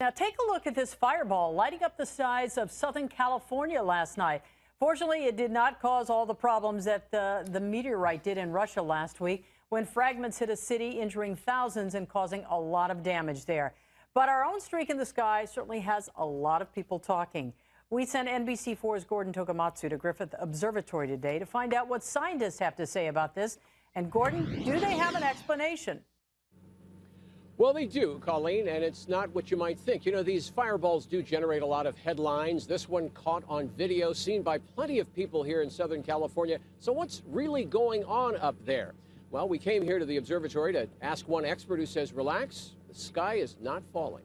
Now take a look at this fireball lighting up the skies of Southern California last night. Fortunately, it did not cause all the problems that the meteorite did in Russia last week when fragments hit a city, injuring thousands and causing a lot of damage there. But our own streak in the sky certainly has a lot of people talking. We sent NBC4's Gordon Tokamatsu to Griffith Observatory today to find out what scientists have to say about this. And Gordon, do they have an explanation? Well, they do, Colleen, and it's not what you might think. You know, these fireballs do generate a lot of headlines. This one caught on video, seen by plenty of people here in Southern California. So what's really going on up there? Well, we came here to the observatory to ask one expert who says, relax, the sky is not falling.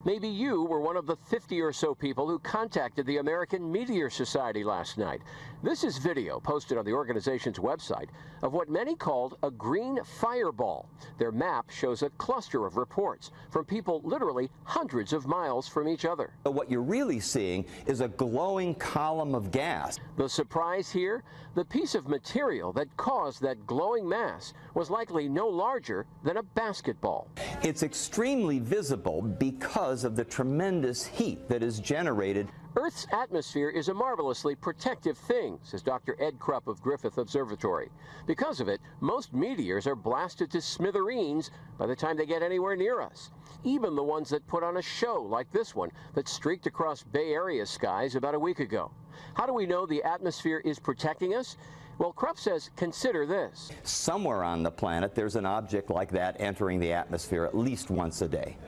Maybe you were one of the 50 or so people who contacted the American Meteor Society last night. This is video posted on the organization's website of what many called a green fireball. Their map shows a cluster of reports from people literally hundreds of miles from each other. What you're really seeing is a glowing column of gas. The surprise here? The piece of material that caused that glowing mass was likely no larger than a basketball. It's extremely visible because of the tremendous heat that is generated. Earth's atmosphere is a marvelously protective thing, says Dr. Ed Krupp of Griffith Observatory. Because of it, most meteors are blasted to smithereens by the time they get anywhere near us. Even the ones that put on a show, like this one that streaked across Bay Area skies about a week ago. How do we know the atmosphere is protecting us? Well, Krupp says, consider this. Somewhere on the planet, there's an object like that entering the atmosphere at least once a day.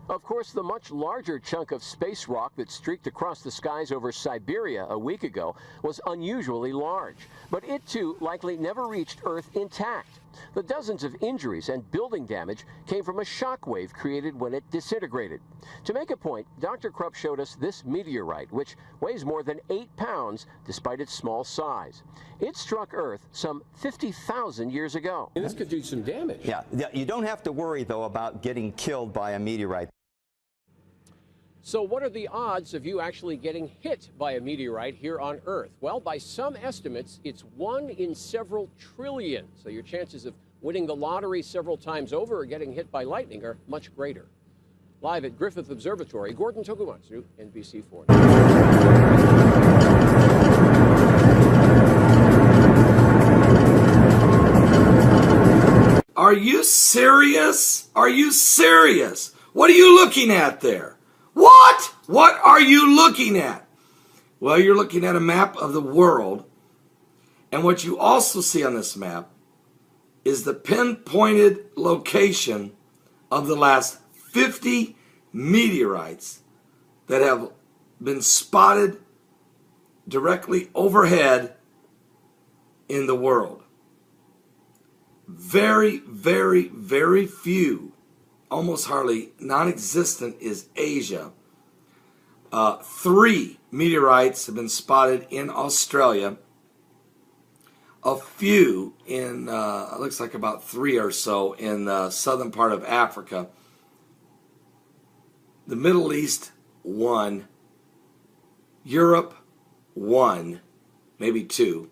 Of course, the much larger chunk of space rock that streaked across the skies over Siberia a week ago was unusually large, but it too likely never reached Earth intact. The dozens of injuries and building damage came from a shock wave created when it disintegrated. To make a point, Dr. Krupp showed us this meteorite, which weighs more than 8 pounds despite its small size. It struck Earth some 50,000 years ago. This could do some damage. Yeah, you don't have to worry, though, about getting killed by a meteorite. So what are the odds of you actually getting hit by a meteorite here on Earth? Well, by some estimates, it's 1 in several trillion. So your chances of winning the lottery several times over or getting hit by lightning are much greater. Live at Griffith Observatory, Gordon Tokamatsu, NBC4. Are you serious? Are you serious? What are you looking at there? What? What are you looking at? Well, you're looking at a map of the world. And what you also see on this map is the pinpointed location of the last 50 meteorites that have been spotted directly overhead in the world. Very, very, very few, almost hardly non-existent, is Asia. 3 meteorites have been spotted in Australia. A few in, it looks like about 3 or so in the southern part of Africa. The Middle East, 1. Europe, 1, maybe 2.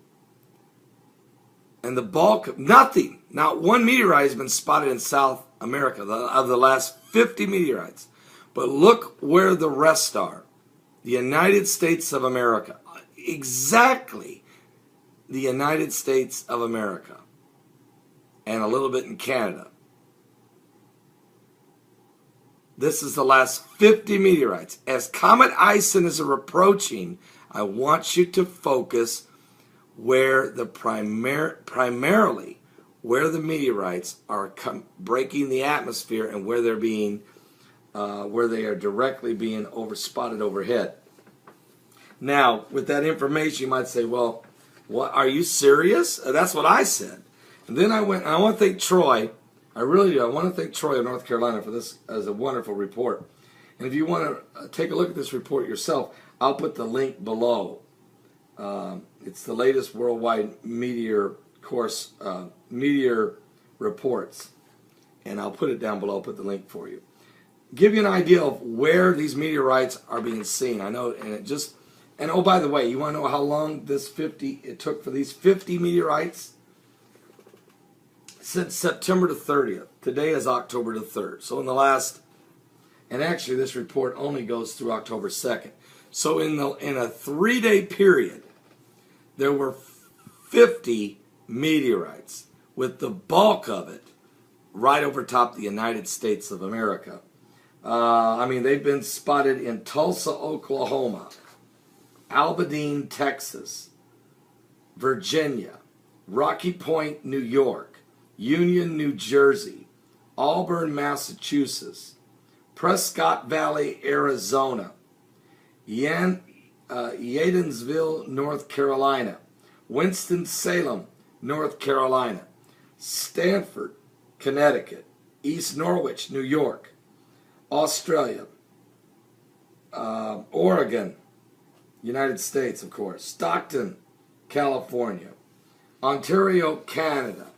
And the bulk, nothing, not 1 meteorite has been spotted in South America of the last 50 meteorites. But look where the rest are. The United States of America. Exactly the United States of America. And a little bit in Canada. This is the last 50 meteorites. As Comet Ison is approaching, I want you to focus where the primarily where the meteorites are breaking the atmosphere and where they're being where they are directly being spotted overhead. Now, with that information, you might say, well, what, are you serious? That's what I said. And then I want to thank Troy. I really do. I want to thank Troy of North Carolina for this as a wonderful report. And if you want to take a look at this report yourself, I'll put the link below. It's the latest worldwide meteor reports. And I'll put it down below. I'll put the link for you. Give you an idea of where these meteorites are being seen. I know, and oh, by the way, you want to know how long it took for these 50 meteorites? Since September the 30th. Today is October the 3rd. So in the last And actually, this report only goes through October 2nd. So in a 3-day period, there were 50 meteorites, with the bulk of it right over top the United States of America. I mean, they've been spotted in Tulsa, Oklahoma, Aberdeen, Texas, Virginia, Rocky Point, New York, Union, New Jersey, Auburn, Massachusetts, Prescott Valley, Arizona, Yadensville, North Carolina, Winston-Salem, North Carolina, Stanford, Connecticut, East Norwich, New York, Australia, Oregon, United States, of course, Stockton, California, Ontario, Canada.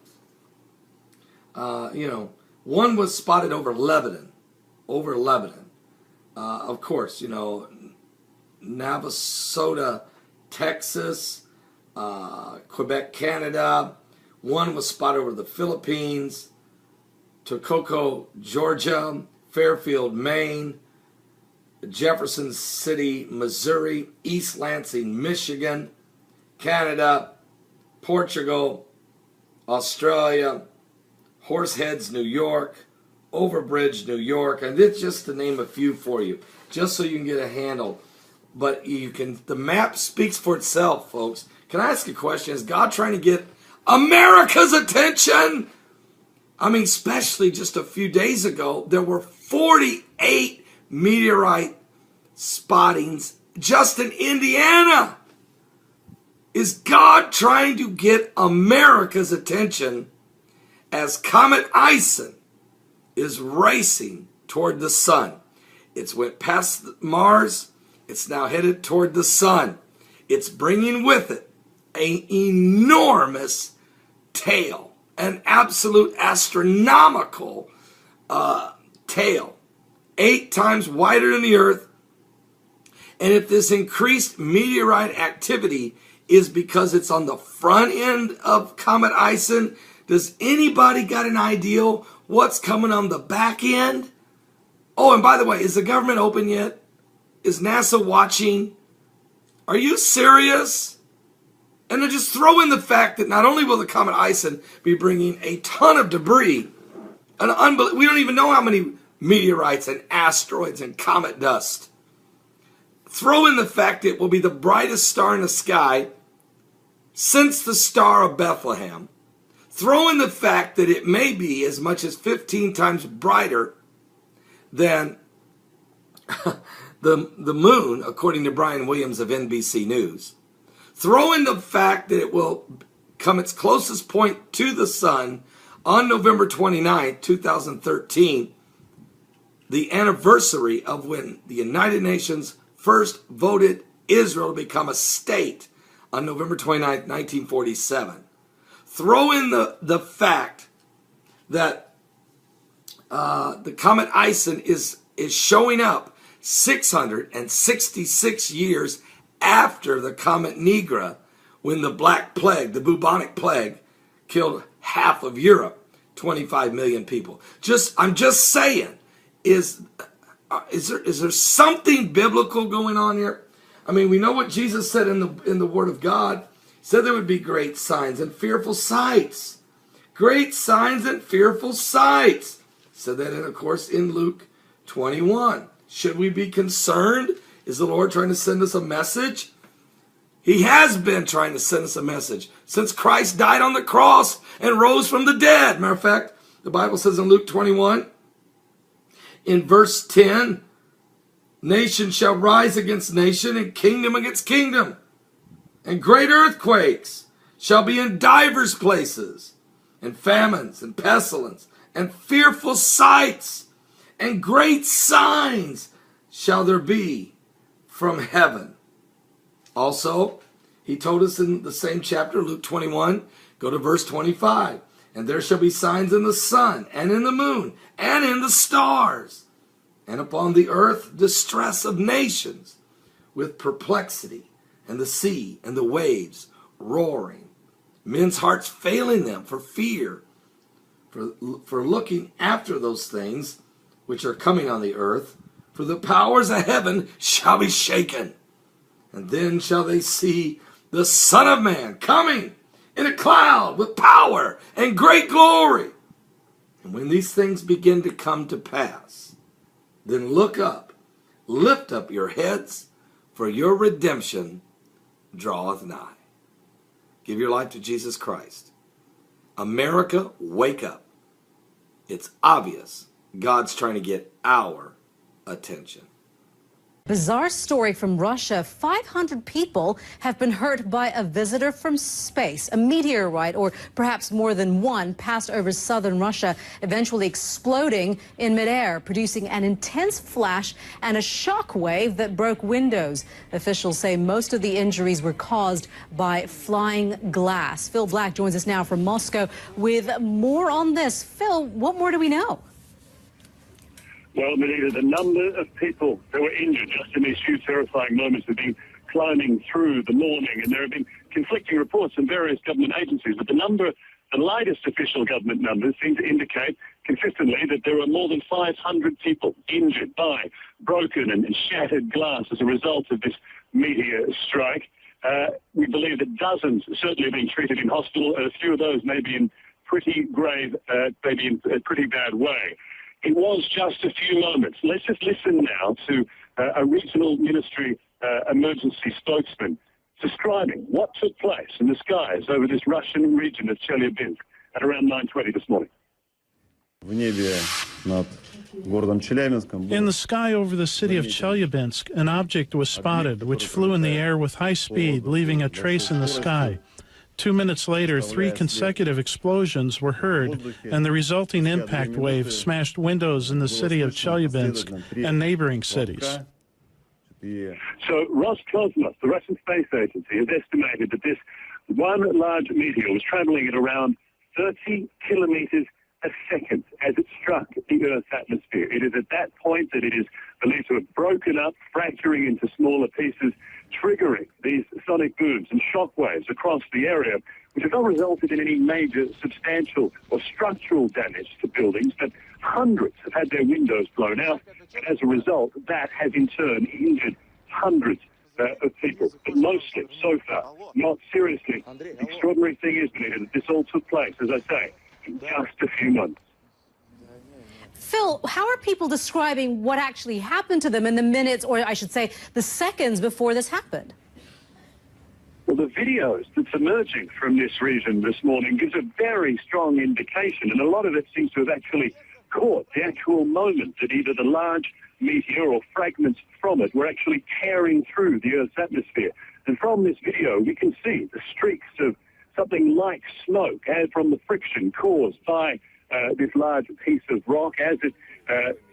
One was spotted over Lebanon. Of course, Navasota, Texas, Quebec, Canada. One was spotted over the Philippines, Toccoa, Georgia, Fairfield, Maine, Jefferson City, Missouri, East Lansing, Michigan, Canada, Portugal, Australia, Horseheads, New York, Overbridge, New York, and this just to name a few for you, just so you can get a handle. But the map speaks for itself, folks. Can I ask a question? Is God trying to get America's attention? I mean, especially just a few days ago, there were 48 meteorite spottings just in Indiana. Is God trying to get America's attention as Comet Ison is racing toward the sun? It's went past Mars. It's now headed toward the sun. It's bringing with it an enormous tail, an absolute astronomical tail, 8 times wider than the Earth. And if this increased meteorite activity is because it's on the front end of Comet Ison, does anybody got an idea what's coming on the back end? Oh, and by the way, is the government open yet? Is NASA watching? Are you serious? And then just throw in the fact that not only will the Comet Ison be bringing a ton of debris, we don't even know how many meteorites and asteroids and comet dust. Throw in the fact it will be the brightest star in the sky since the Star of Bethlehem. Throw in the fact that it may be as much as 15 times brighter than the moon, according to Brian Williams of NBC News. Throw in the fact that it will come its closest point to the sun on November 29, 2013, the anniversary of when the United Nations first voted Israel to become a state on November 29, 1947. Throw in the fact that the Comet Ison is showing up 666 years after the Comet Nigra, when the Black Plague, the bubonic plague, killed half of Europe, 25 million people. I'm just saying, is there something biblical going on here? I mean, we know what Jesus said in the Word of God. He said there would be great signs and fearful sights. Great signs and fearful sights. He said that, of course, in Luke 21. Should we be concerned? Is the Lord trying to send us a message? He has been trying to send us a message since Christ died on the cross and rose from the dead. Matter of fact, the Bible says in Luke 21, in verse 10, nation shall rise against nation and kingdom against kingdom. And great earthquakes shall be in divers places, and famines and pestilence and fearful sights and great signs shall there be from heaven. Also, he told us in the same chapter, Luke 21, go to verse 25. And there shall be signs in the sun, and in the moon, and in the stars, and upon the earth distress of nations, with perplexity, and the sea and the waves roaring, men's hearts failing them for fear, for looking after those things which are coming on the earth, For the powers of heaven shall be shaken. And then shall they see the Son of Man coming in a cloud with power and great glory. And when these things begin to come to pass, then look up, lift up your heads, for your redemption draweth nigh. Give your life to Jesus Christ. America, wake up. It's obvious God's trying to get our attention. Bizarre story from Russia. 500 people have been hurt by a visitor from space. A meteorite, or perhaps more than one, passed over southern Russia, eventually exploding in midair, producing an intense flash and a shock wave that broke windows. Officials say most of the injuries were caused by flying glass. Phil Black joins us now from Moscow with more on this. Phil, what more do we know? Well, Melita, the number of people that were injured just in these few terrifying moments have been climbing through the morning, and there have been conflicting reports from various government agencies. But the latest official government numbers seem to indicate consistently that there are more than 500 people injured by broken and shattered glass as a result of this meteor strike. We believe that dozens certainly are being treated in hospital. A few of those may be in pretty grave, maybe in a pretty bad way. It was just a few moments. Let's just listen now to a regional ministry emergency spokesman describing what took place in the skies over this Russian region of Chelyabinsk at around 9:20 this morning. In the sky over the city of Chelyabinsk, an object was spotted which flew in the air with high speed, leaving a trace in the sky. 2 minutes later, 3 consecutive explosions were heard, and the resulting impact wave smashed windows in the city of Chelyabinsk and neighboring cities. So Roscosmos, the Russian space agency, has estimated that this one large meteor was traveling at around 30 kilometers a second as it struck the Earth's atmosphere. It is at that point that it is believed to have broken up, fracturing into smaller pieces, triggering these sonic booms and shock waves across the area, which have not resulted in any major substantial or structural damage to buildings, but hundreds have had their windows blown out, and as a result, that has in turn injured hundreds of people, but mostly, so far, not seriously. The extraordinary thing is, Benita, that this all took place, as I say, in just a few months. Phil, how are people describing what actually happened to them in the minutes, or I should say, the seconds before this happened? Well, the videos that's emerging from this region this morning gives a very strong indication, and a lot of it seems to have actually caught the actual moment that either the large meteor or fragments from it were actually tearing through the Earth's atmosphere. And from this video, we can see the streaks of something like smoke from the friction caused by this large piece of rock as it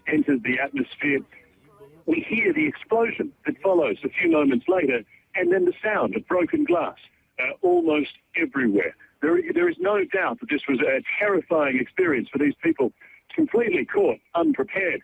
enters the atmosphere. We hear the explosion that follows a few moments later, and then the sound of broken glass almost everywhere. There is no doubt that this was a terrifying experience for these people, completely caught unprepared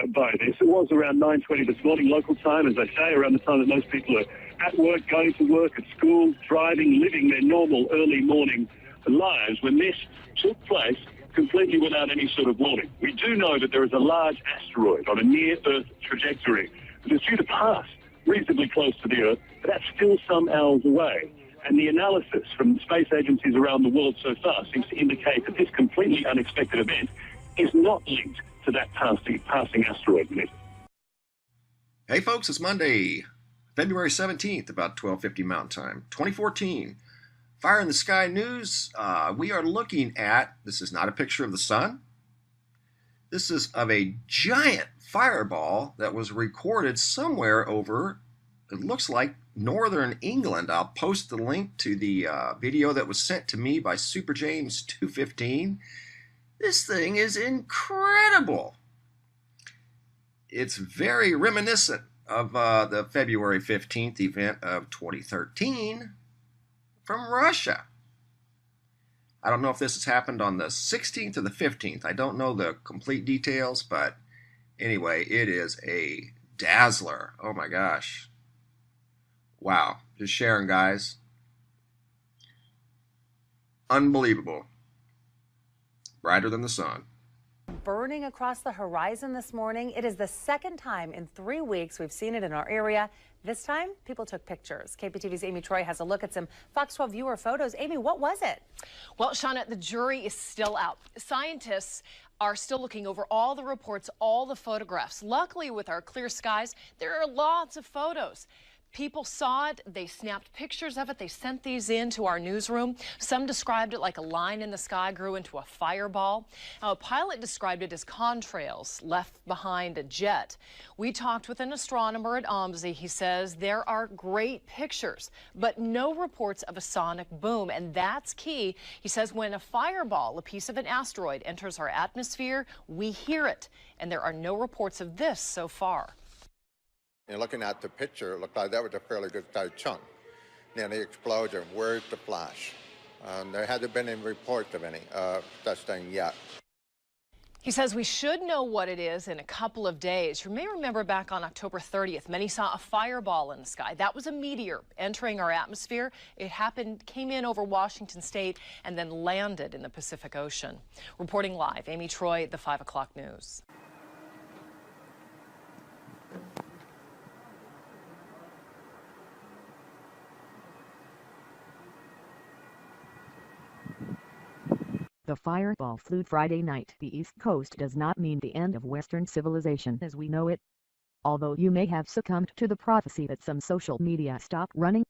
by this. It was around 9:20 this morning, local time, as I say, around the time that most people are at work, going to work, at school, driving, living their normal early morning lives, when this took place completely without any sort of warning. We do know that there is a large asteroid on a near-Earth trajectory that is due to pass reasonably close to the Earth, but that's still some hours away. And the analysis from space agencies around the world so far seems to indicate that this completely unexpected event is not linked to that passing asteroid. Hey folks, it's Monday, February 17th, about 12:50 Mountain Time, 2014. Fire in the Sky News. We are looking at, this is not a picture of the sun. This is of a giant fireball that was recorded somewhere over, it looks like, northern England. I'll post the link to the video that was sent to me by Super James 215. This thing is incredible. It's very reminiscent of the February 15th event of 2013 from Russia. I don't know if this has happened on the 16th or the 15th. I don't know the complete details, but anyway, it is a dazzler. Oh my gosh. Wow. Just sharing, guys. Unbelievable. Brighter than the sun. Burning across the horizon this morning. It is the second time in 3 weeks we've seen it in our area. This time, people took pictures. KPTV's Amy Troy has a look at some Fox 12 viewer photos. Amy, what was it? Well, Shauna, the jury is still out. Scientists are still looking over all the reports, all the photographs. Luckily, with our clear skies, there are lots of photos. People saw it, they snapped pictures of it, they sent these in to our newsroom. Some described it like a line in the sky grew into a fireball. Now, a pilot described it as contrails left behind a jet. We talked with an astronomer at OMSI. He says there are great pictures, but no reports of a sonic boom, and that's key. He says when a fireball, a piece of an asteroid, enters our atmosphere, we hear it, and there are no reports of this so far. And looking at the picture, it looked like that was a fairly good sized chunk. Then the explosion, where's the flash? There hasn't been any reports of any such thing yet. He says we should know what it is in a couple of days. You may remember back on October 30th, many saw a fireball in the sky. That was a meteor entering our atmosphere. It came in over Washington State and then landed in the Pacific Ocean. Reporting live, Amy Troy, the 5 o'clock news. The fireball flew Friday night. The East Coast does not mean the end of Western civilization as we know it. Although you may have succumbed to the prophecy that some social media stopped running.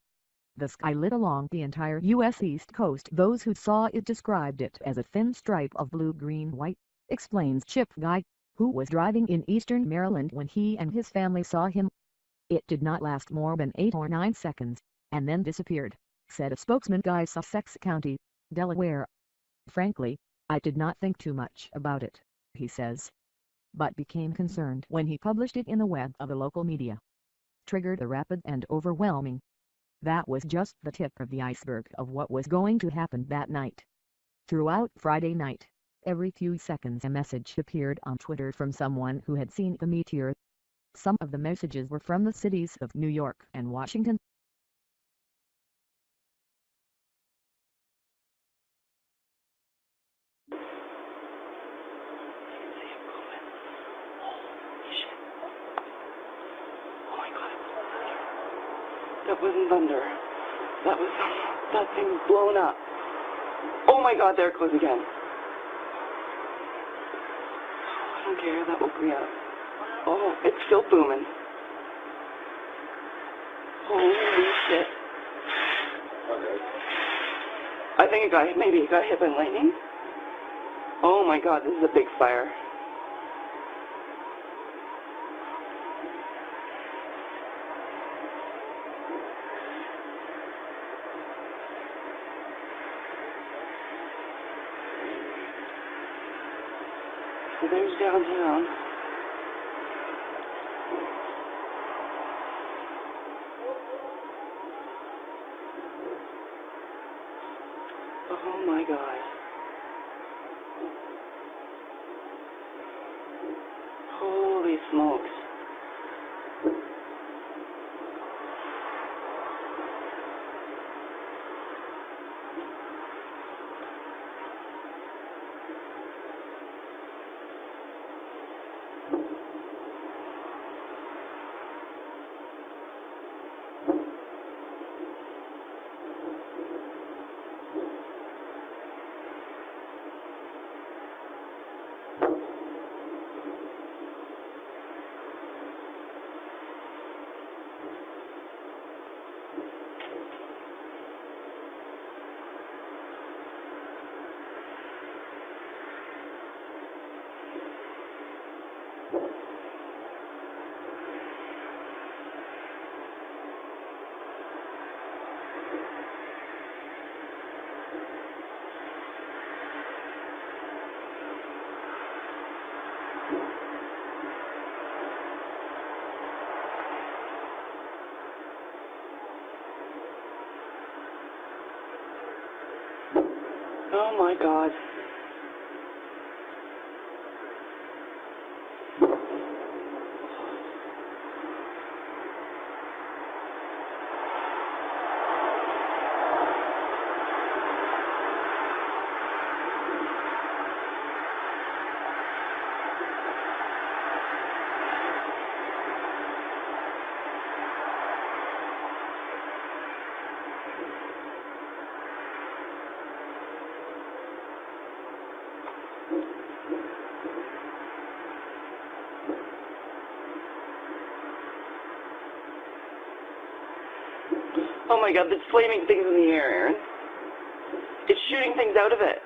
The sky lit along the entire U.S. East Coast. Those who saw it described it as a thin stripe of blue-green-white, explains Chip Guy, who was driving in eastern Maryland when he and his family saw him. It did not last more than 8 or 9 seconds, and then disappeared, said a spokesman. Guy, Sussex County, Delaware. Frankly, I did not think too much about it, he says, but became concerned when he published it in the web of the local media. Triggered a rapid and overwhelming. That was just the tip of the iceberg of what was going to happen that night. Throughout Friday night, every few seconds a message appeared on Twitter from someone who had seen the meteor. Some of the messages were from the cities of New York and Washington. That wasn't thunder. That thing's blown up. Oh my God, there it goes again. I don't care, that woke me up. Oh, it's still booming. Holy shit. I think maybe it got hit by lightning. Oh my God, this is a big fire. So there's downtown. Oh my God. Holy smokes. Oh my God. Oh my God, there's flaming things in the air, Aaron. It's shooting things out of it.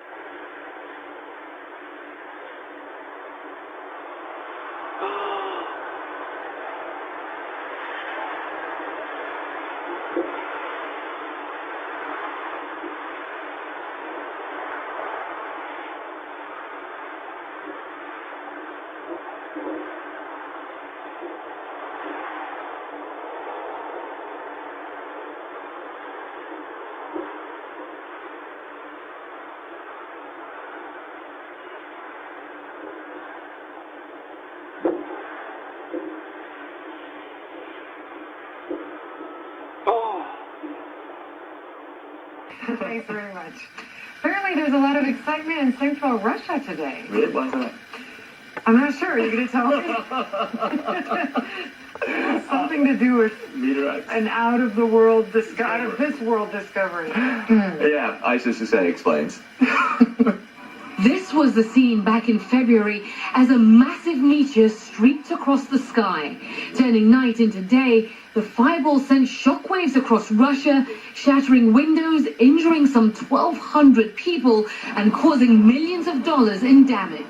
Thanks very much. Apparently there's a lot of excitement in central Russia today. Really? Why not? I'm not sure. Are you going to tell me? Something to do with Meteorites. an out of this world discovery. Yeah, ISIS explains. This was the scene back in February as a massive meteor streaked across the sky. Turning night into day, the fireball sent shockwaves across Russia, shattering windows, injuring some 1,200 people, and causing millions of dollars in damage.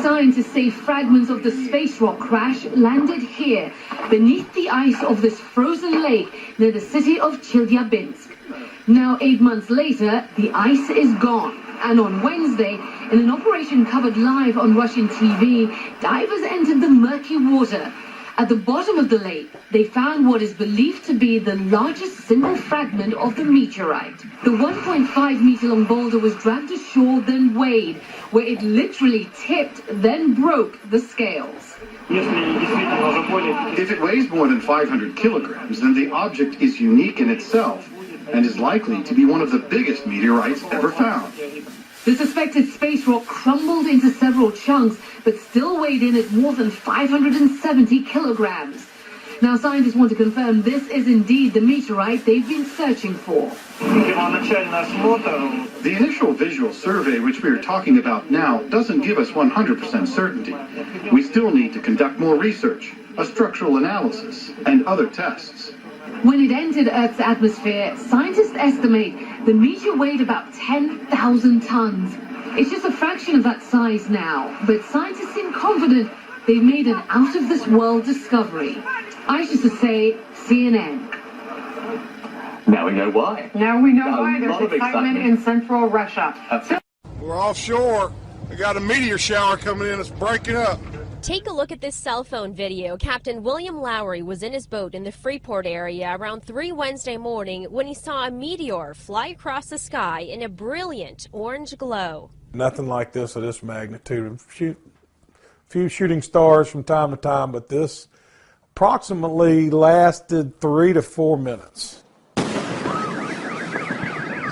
Scientists say fragments of the space rock crash landed here, beneath the ice of this frozen lake near the city of Chelyabinsk. Now, 8 months later, the ice is gone. And on Wednesday, in an operation covered live on Russian TV, divers entered the murky water. At the bottom of the lake, they found what is believed to be the largest single fragment of the meteorite. The 1.5-meter-long boulder was dragged ashore, then weighed, where it literally tipped, then broke the scales. If it weighs more than 500 kilograms, then the object is unique in itself and is likely to be one of the biggest meteorites ever found. The suspected space rock crumbled into several chunks, but still weighed in at more than 570 kilograms. Now, scientists want to confirm this is indeed the meteorite they've been searching for. The initial visual survey, which we are talking about now, doesn't give us 100% certainty. We still need to conduct more research, a structural analysis, and other tests. When it entered Earth's atmosphere, scientists estimate the meteor weighed about 10,000 tons. It's just a fraction of that size now, but scientists seem confident they've made an out-of-this-world discovery. I should say CNN. Now we know why. Now we know why there's excitement in central Russia. We're offshore. We got a meteor shower coming in. It's breaking up. Take a look at this cell phone video. Captain William Lowry was in his boat in the Freeport area around 3 Wednesday morning when he saw a meteor fly across the sky in a brilliant orange glow. Nothing like this of this magnitude. A few shooting stars from time to time, but this approximately lasted 3 to 4 minutes.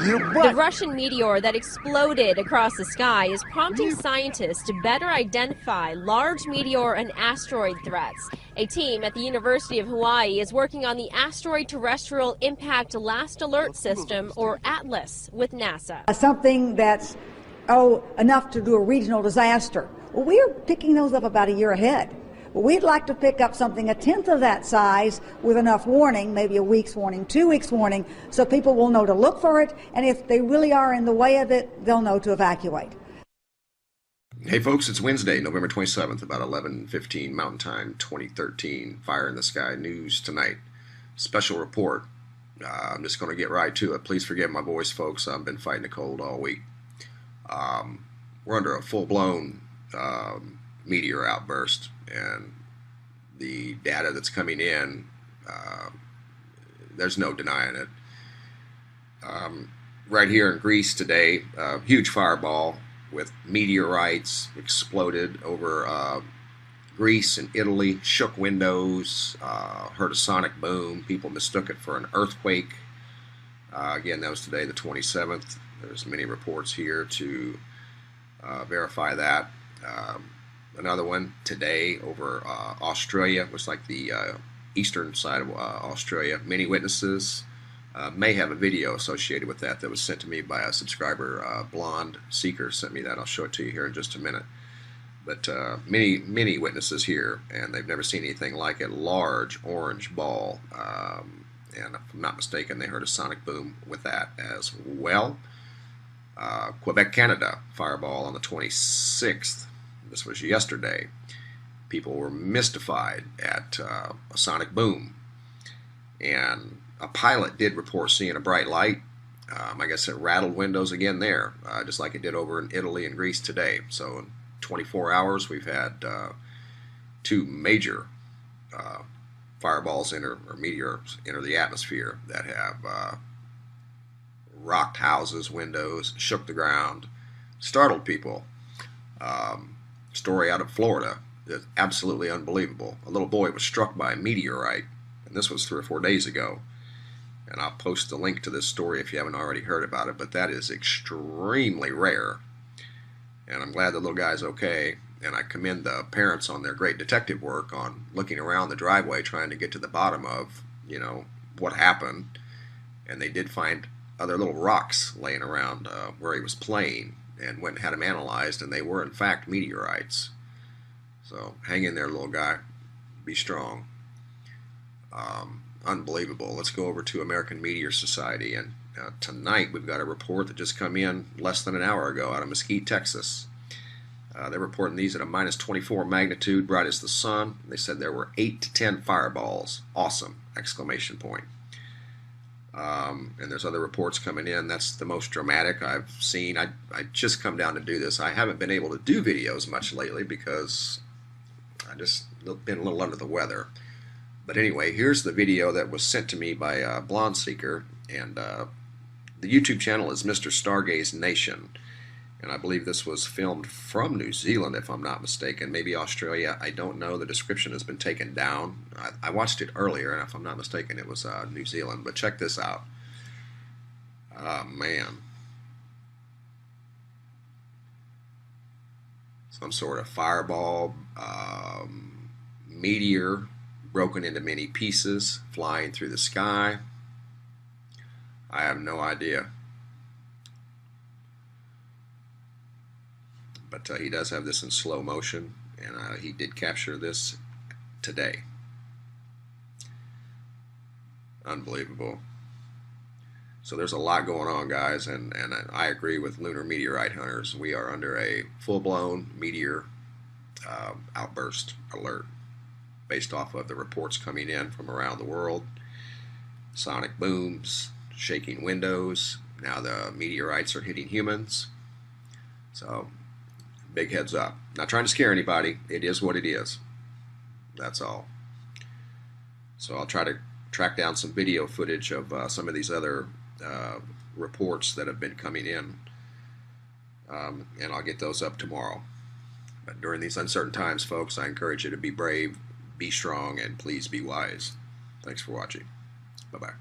The Russian meteor that exploded across the sky is prompting scientists to better identify large meteor and asteroid threats. A team at the University of Hawaii is working on the Asteroid Terrestrial Impact Last Alert System, or ATLAS, with NASA. Something that's, enough to do a regional disaster. Well, we are picking those up about a year ahead. But we'd like to pick up something a tenth of that size with enough warning, maybe a week's warning, 2 weeks warning, so people will know to look for it, and if they really are in the way of it, they'll know to evacuate. Hey folks, it's Wednesday, November 27th, about 11:15 Mountain Time, 2013. Fire in the Sky News tonight. Special report. I'm just going to get right to it. Please forgive my voice, folks. I've been fighting a cold all week. We're under a full-blown meteor outburst, and the data that's coming in, there's no denying it. Right here in Greece today, a huge fireball with meteorites exploded over Greece and Italy, shook windows, heard a sonic boom. People mistook it for an earthquake. Again, that was today, the 27th. There's many reports here to verify that. Another one today over Australia, looks like the eastern side of Australia. Many witnesses may have a video associated with that was sent to me by a subscriber. Blonde Seeker sent me that. I'll show it to you here in just a minute. But many witnesses here, and they've never seen anything like it. Large orange ball, and if I'm not mistaken, they heard a sonic boom with that as well. Quebec, Canada, fireball on the 26th. This was yesterday. People were mystified at a sonic boom, and a pilot did report seeing a bright light. I guess it rattled windows again there, just like it did over in Italy and Greece today. So in 24 hours, we've had two major fireballs enter, or meteors enter the atmosphere that have rocked houses, windows, shook the ground, startled people. Story out of Florida is absolutely unbelievable. A little boy was struck by a meteorite, and this was 3 or 4 days ago. And I'll post the link to this story if you haven't already heard about it, but that is extremely rare. And I'm glad the little guy's okay, and I commend the parents on their great detective work on looking around the driveway trying to get to the bottom of, what happened. And they did find other little rocks laying around where he was playing, and went and had them analyzed, and they were in fact meteorites. So hang in there, little guy. Be strong. Unbelievable. Let's go over to American Meteor Society, and tonight we've got a report that just come in less than an hour ago out of Mesquite, Texas. They're reporting these at a minus 24 magnitude, bright as the sun. They said there were 8 to 10 fireballs. Awesome! Exclamation point. And there's other reports coming in. That's the most dramatic I've seen. I just come down to do this. I haven't been able to do videos much lately because I just been a little under the weather. But anyway, here's the video that was sent to me by Blonde Seeker, and the YouTube channel is Mr. Stargaze Nation, and I believe this was filmed from New Zealand, if I'm not mistaken, maybe Australia. I don't know. The description has been taken down. I watched it earlier, and if I'm not mistaken, it was New Zealand. But check this out. Oh, man. Some sort of fireball, meteor, broken into many pieces, flying through the sky. I have no idea. But he does have this in slow motion, and he did capture this today. Unbelievable. So there's a lot going on, guys, and I agree with lunar meteorite hunters. We are under a full-blown meteor outburst alert based off of the reports coming in from around the world. Sonic booms, shaking windows. Now the meteorites are hitting humans. So big heads up. Not trying to scare anybody. It is what it is. That's all. So I'll try to track down some video footage of some of these other reports that have been coming in, and I'll get those up tomorrow. But during these uncertain times, folks, I encourage you to be brave, be strong, and please be wise. Thanks for watching. Bye-bye.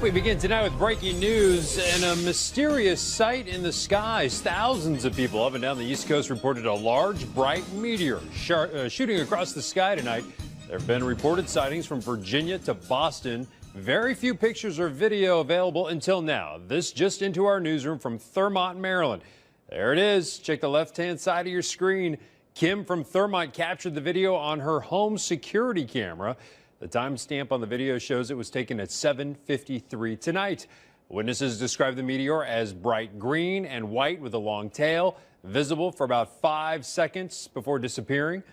We begin tonight with breaking news and a mysterious sight in the skies. Thousands of people up and down the East Coast reported a large, bright meteor shooting across the sky tonight. There have been reported sightings from Virginia to Boston. Very few pictures or video available until now. This just into our newsroom from Thurmont, Maryland. There it is. Check the left-hand side of your screen. Kim from Thurmont captured the video on her home security camera. The timestamp on the video shows it was taken at 7:53 tonight. Witnesses describe the meteor as bright green and white with a long tail, visible for about 5 seconds before disappearing.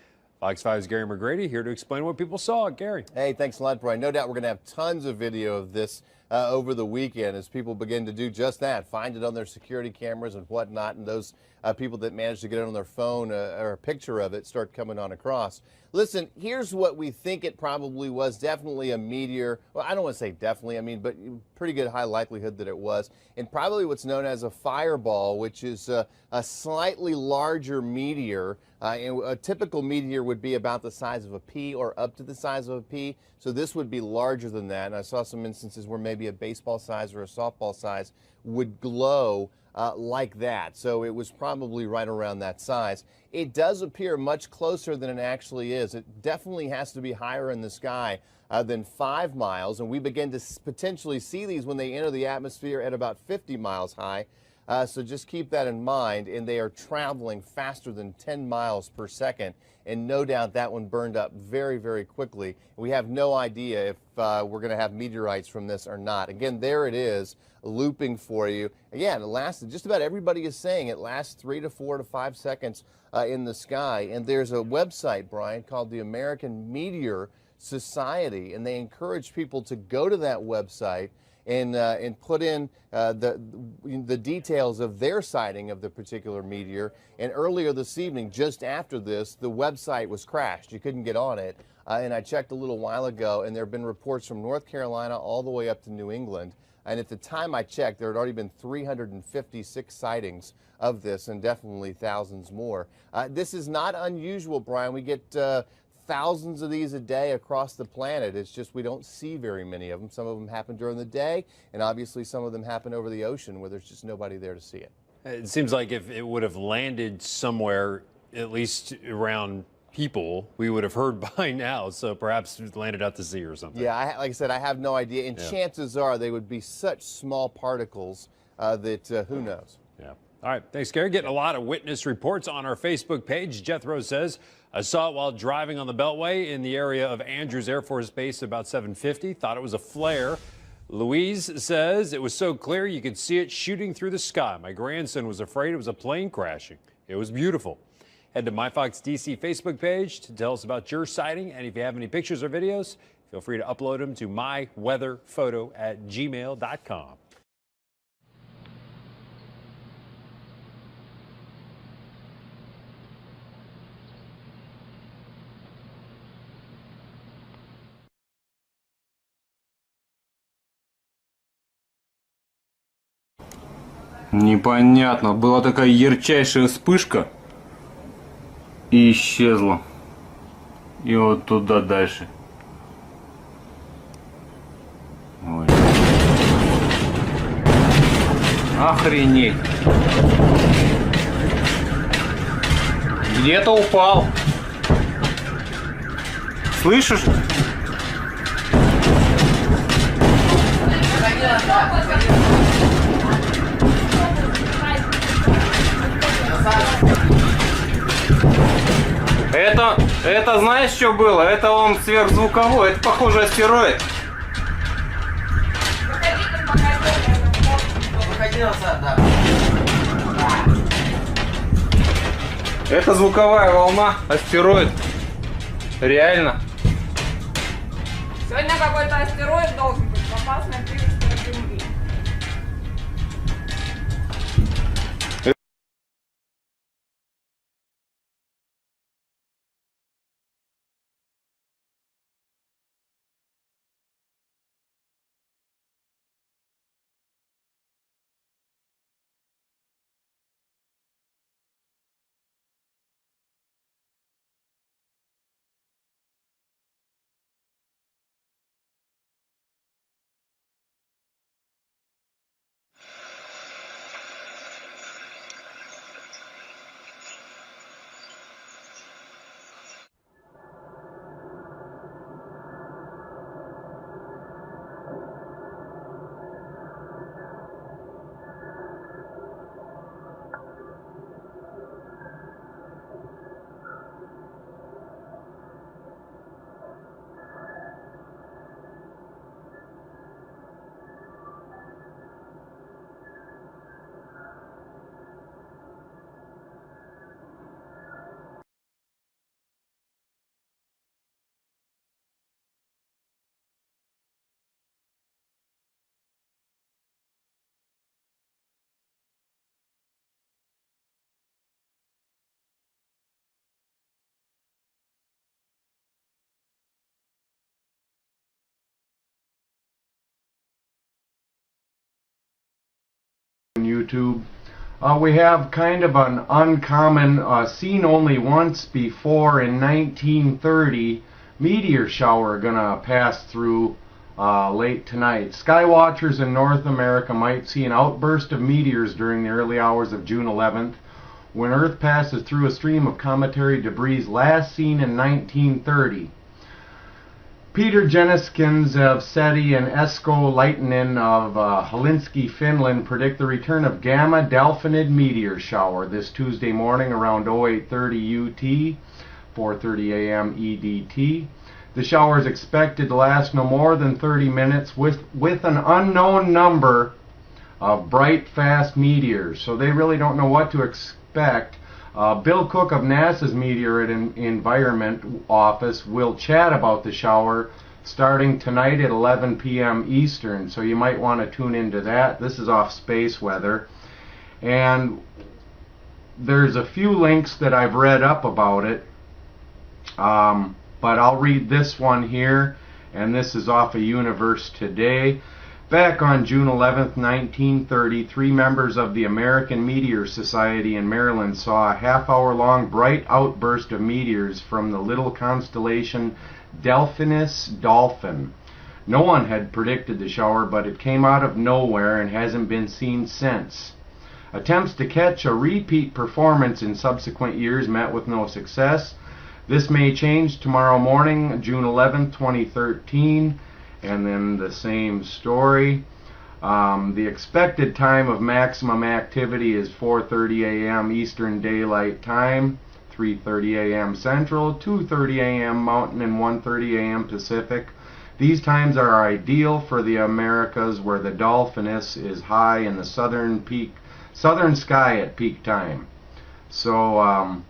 Fox 5's Gary McGrady here to explain what people saw. Gary. Hey, thanks a lot, Brian. No doubt we're going to have tons of video of this over the weekend as people begin to do just that, find it on their security cameras and whatnot, and those people that manage to get it on their phone or a picture of it start coming on across. Listen, here's what we think it probably was. Definitely a meteor. Well, I don't want to say definitely, but pretty good high likelihood that it was. And probably what's known as a fireball, which is a slightly larger meteor. And a typical meteor would be about the size of a pea or up to the size of a pea. So this would be larger than that. And I saw some instances where maybe a baseball size or a softball size would glow like that. So it was probably right around that size. It does appear much closer than it actually is. It definitely has to be higher in the sky than 5 miles. And we begin to potentially see these when they enter the atmosphere at about 50 miles high. So just keep that in mind. And they are traveling faster than 10 miles per second. And no doubt that one burned up very, very quickly. We have no idea if we're going to have meteorites from this or not. Again, there it is, looping for you. Again, it lasted, just about everybody is saying it lasts 3 to 4 to 5 seconds in the sky. And there's a website, Brian, called the American Meteor Society. And they encourage people to go to that website and put in the details of their sighting of the particular meteor. And earlier this evening, just after this, the website was crashed. You couldn't get on it. And I checked a little while ago, and there have been reports from North Carolina all the way up to New England. And at the time I checked, there had already been 356 sightings of this, and definitely thousands more. This is not unusual, Brian. We get thousands of these a day across the planet. It's just we don't see very many of them. Some of them happen during the day, and obviously some of them happen over the ocean where there's just nobody there to see it. It seems like if it would have landed somewhere, at least around people, we would have heard by now. So perhaps it landed out to sea or something. Yeah, like I said, I have no idea. And chances are they would be such small particles that who knows. Yeah. All right. Thanks, Gary. Getting a lot of witness reports on our Facebook page. Jethro says, I saw it while driving on the Beltway in the area of Andrews Air Force Base about 7:50. Thought it was a flare. Louise says it was so clear you could see it shooting through the sky. My grandson was afraid it was a plane crashing. It was beautiful. Head to MyFox DC Facebook page to tell us about your sighting. And if you have any pictures or videos, feel free to upload them to myweatherphoto@gmail.com. Непонятно. Была такая ярчайшая вспышка и исчезла. И вот туда дальше. Ой. Охренеть. Где-то упал. Слышишь? Это знаешь, что было? Это он сверхзвуковой, это похоже астероид. Это звуковая волна, астероид. Реально. Сегодня какой-то астероид должен быть попасть на Земли. YouTube. We have kind of an uncommon, seen only once before in 1930, meteor shower gonna pass through late tonight. Sky watchers in North America might see an outburst of meteors during the early hours of June 11th, when Earth passes through a stream of cometary debris last seen in 1930. Peter Jenniskins of SETI and Esko Laitinen of Helsinki, Finland predict the return of Gamma Delphinid meteor shower this Tuesday morning around 0830 UT, 4:30 a.m. EDT. The shower is expected to last no more than 30 minutes with an unknown number of bright, fast meteors. So they really don't know what to expect. Bill Cook of NASA's Meteor and Environment Office will chat about the shower starting tonight at 11 p.m. Eastern, so you might want to tune into that. This is off space weather. And there's a few links that I've read up about it, but I'll read this one here, and this is off of Universe Today. Back on June 11, 1930, 3 members of the American Meteor Society in Maryland saw a half-hour-long bright outburst of meteors from the little constellation Delphinus Dolphin. No one had predicted the shower, but it came out of nowhere and hasn't been seen since. Attempts to catch a repeat performance in subsequent years met with no success. This may change tomorrow morning, June 11, 2013. And then the same story. The expected time of maximum activity is 4:30 a.m. Eastern Daylight Time, 3:30 a.m. Central, 2:30 a.m. Mountain, and 1:30 a.m. Pacific. These times are ideal for the Americas, where the Dolphinus is high in the southern sky at peak time. So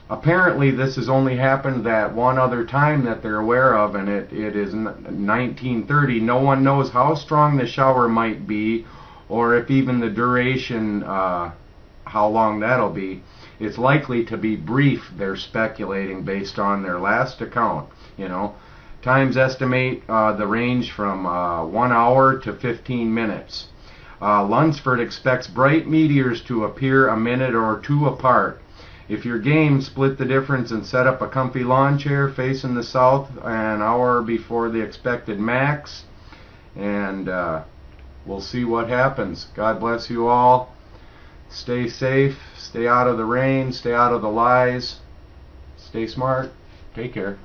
apparently this has only happened that one other time that they're aware of, and it is 1930. No one knows how strong the shower might be, or if even the duration, how long that'll be. It's likely to be brief, they're speculating, based on their last account. You know, times estimate the range from 1 hour to 15 minutes. Lunsford expects bright meteors to appear a minute or two apart. If you're game, split the difference and set up a comfy lawn chair facing the south an hour before the expected max, and we'll see what happens. God bless you all. Stay safe, stay out of the rain, stay out of the lies, stay smart, take care.